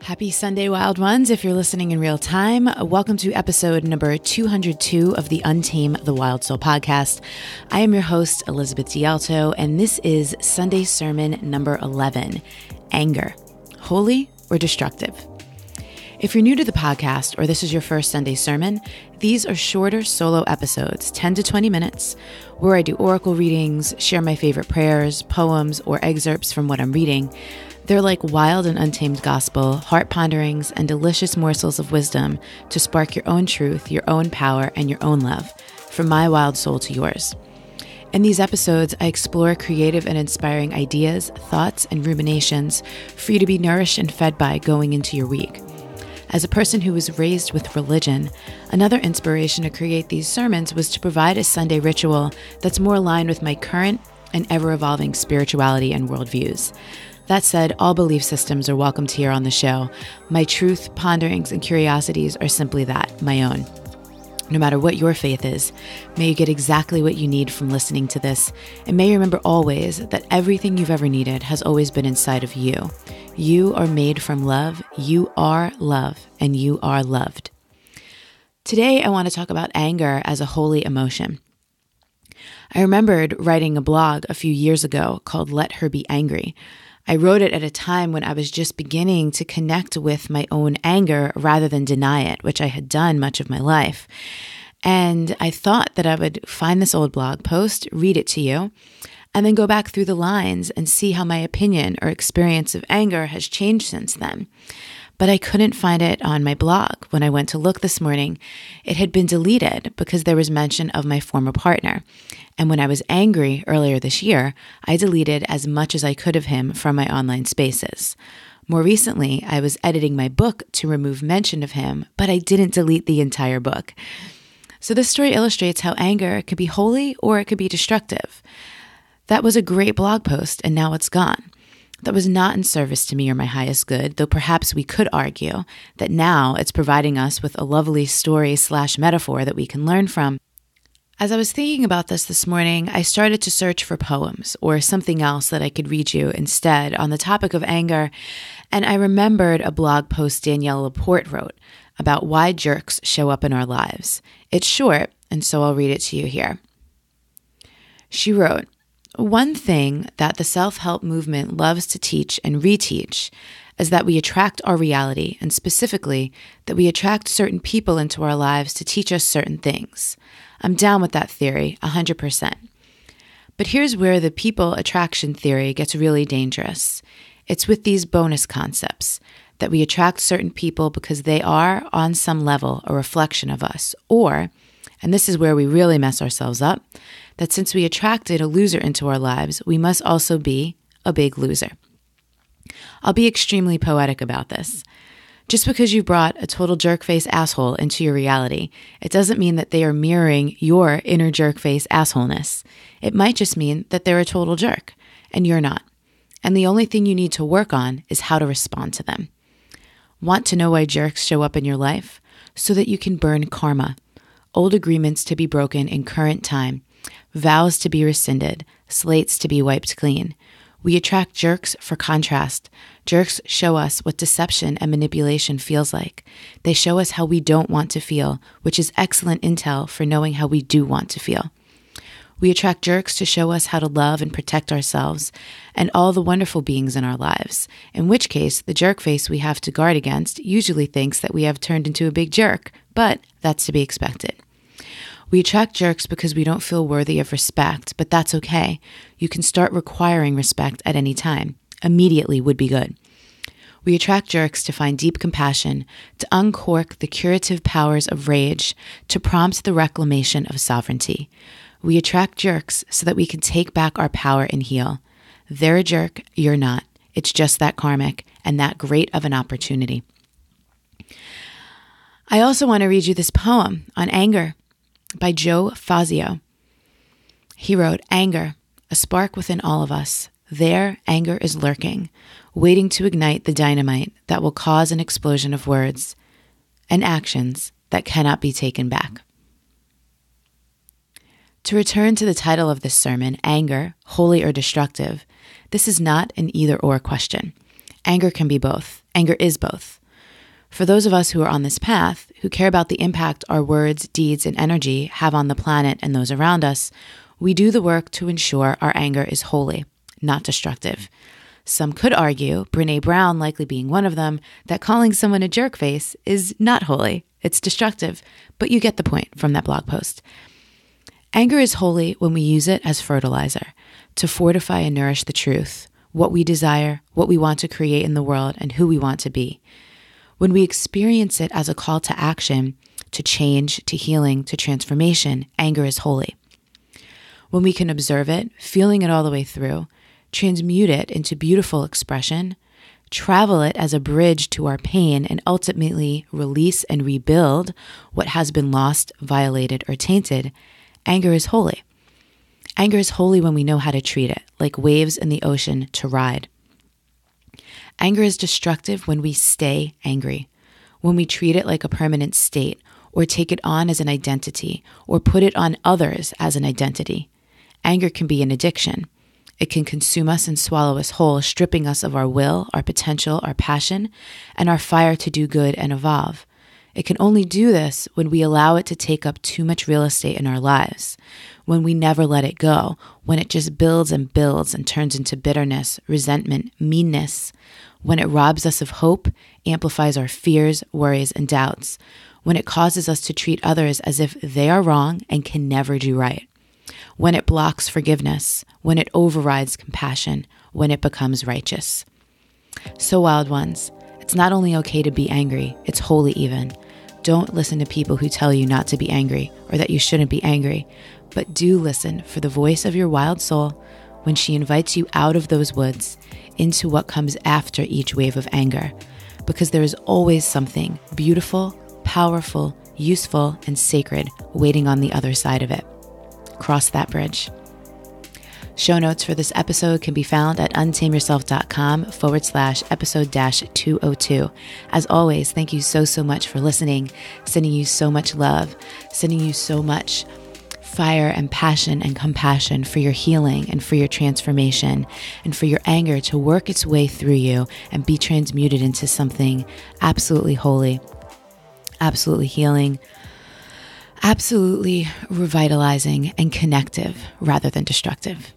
Happy Sunday, Wild Ones. If you're listening in real time, welcome to episode number 202 of the Untame the Wild Soul podcast. I am your host, Elizabeth D'Alto, and this is Sunday sermon number 11, Anger, Holy or Destructive? If you're new to the podcast or this is your first Sunday sermon, these are shorter solo episodes, 10 to 20 minutes, where I do oracle readings, share my favorite prayers, poems, or excerpts from what I'm reading. They're like wild and untamed gospel, heart ponderings, and delicious morsels of wisdom to spark your own truth, your own power, and your own love, from my wild soul to yours. In these episodes, I explore creative and inspiring ideas, thoughts, and ruminations for you to be nourished and fed by going into your week. As a person who was raised with religion, another inspiration to create these sermons was to provide a Sunday ritual that's more aligned with my current and ever-evolving spirituality and worldviews. That said, all belief systems are welcomed here on the show. My truth, ponderings, and curiosities are simply that, my own. No matter what your faith is, may you get exactly what you need from listening to this, and may you remember always that everything you've ever needed has always been inside of you. You are made from love, you are love, and you are loved. Today, I want to talk about anger as a holy emotion. I remembered writing a blog a few years ago called Let Her Be Angry. I wrote it at a time when I was just beginning to connect with my own anger rather than deny it, which I had done much of my life. And I thought that I would find this old blog post, read it to you, and then go back through the lines and see how my opinion or experience of anger has changed since then. But I couldn't find it on my blog. When I went to look this morning, it had been deleted because there was mention of my former partner. And when I was angry earlier this year, I deleted as much as I could of him from my online spaces. More recently, I was editing my book to remove mention of him, but I didn't delete the entire book. So this story illustrates how anger could be holy or it could be destructive. That was a great blog post, and now it's gone. That was not in service to me or my highest good, though perhaps we could argue that now it's providing us with a lovely story/metaphor that we can learn from. As I was thinking about this morning, I started to search for poems or something else that I could read you instead on the topic of anger, and I remembered a blog post Danielle LaPorte wrote about why jerks show up in our lives. It's short, and so I'll read it to you here. She wrote, "One thing that the self-help movement loves to teach and reteach is that we attract our reality, and specifically that we attract certain people into our lives to teach us certain things. I'm down with that theory, 100%. But here's where the people attraction theory gets really dangerous. It's with these bonus concepts, that we attract certain people because they are, on some level, a reflection of us, or, and this is where we really mess ourselves up, that since we attracted a loser into our lives, we must also be a big loser." I'll be extremely poetic about this. Just because you brought a total jerk-face asshole into your reality, it doesn't mean that they are mirroring your inner jerk-face assholeness. It might just mean that they're a total jerk, and you're not. And the only thing you need to work on is how to respond to them. Want to know why jerks show up in your life? So that you can burn karma, old agreements to be broken in current time, vows to be rescinded, slates to be wiped clean. We attract jerks for contrast. Jerks show us what deception and manipulation feels like. They show us how we don't want to feel, which is excellent intel for knowing how we do want to feel. We attract jerks to show us how to love and protect ourselves and all the wonderful beings in our lives, in which case the jerk face we have to guard against usually thinks that we have turned into a big jerk, but that's to be expected. We attract jerks because we don't feel worthy of respect, but that's okay. You can start requiring respect at any time. Immediately would be good. We attract jerks to find deep compassion, to uncork the curative powers of rage, to prompt the reclamation of sovereignty. We attract jerks so that we can take back our power and heal. They're a jerk, you're not. It's just that karmic and that great of an opportunity. I also want to read you this poem on anger by Joe Fazio. He wrote, "Anger, a spark within all of us. There, anger is lurking, waiting to ignite the dynamite that will cause an explosion of words and actions that cannot be taken back." To return to the title of this sermon, Anger, Holy or Destructive, this is not an either-or question. Anger can be both. Anger is both. For those of us who are on this path, who care about the impact our words, deeds, and energy have on the planet and those around us, we do the work to ensure our anger is holy, not destructive. Some could argue, Brené Brown likely being one of them, that calling someone a jerkface is not holy. It's destructive, but you get the point from that blog post. Anger is holy when we use it as fertilizer to fortify and nourish the truth, what we desire, what we want to create in the world, and who we want to be. When we experience it as a call to action, to change, to healing, to transformation, anger is holy. When we can observe it, feeling it all the way through, transmute it into beautiful expression, travel it as a bridge to our pain, and ultimately release and rebuild what has been lost, violated, or tainted, anger is holy. Anger is holy when we know how to treat it, like waves in the ocean to ride. Anger is destructive when we stay angry, when we treat it like a permanent state, or take it on as an identity, or put it on others as an identity. Anger can be an addiction. It can consume us and swallow us whole, stripping us of our will, our potential, our passion, and our fire to do good and evolve. It can only do this when we allow it to take up too much real estate in our lives, when we never let it go, when it just builds and builds and turns into bitterness, resentment, meanness, when it robs us of hope, amplifies our fears, worries, and doubts, when it causes us to treat others as if they are wrong and can never do right, when it blocks forgiveness, when it overrides compassion, when it becomes righteous. So, wild ones, it's not only okay to be angry, it's holy even. Don't listen to people who tell you not to be angry or that you shouldn't be angry, but do listen for the voice of your wild soul when she invites you out of those woods into what comes after each wave of anger, because there is always something beautiful, powerful, useful, and sacred waiting on the other side of it. Cross that bridge. Show notes for this episode can be found at untameyourself.com/episode-202. As always, thank you so much for listening, sending you so much love, sending you so much fire and passion and compassion for your healing and for your transformation and for your anger to work its way through you and be transmuted into something absolutely holy, absolutely healing, absolutely revitalizing and connective rather than destructive.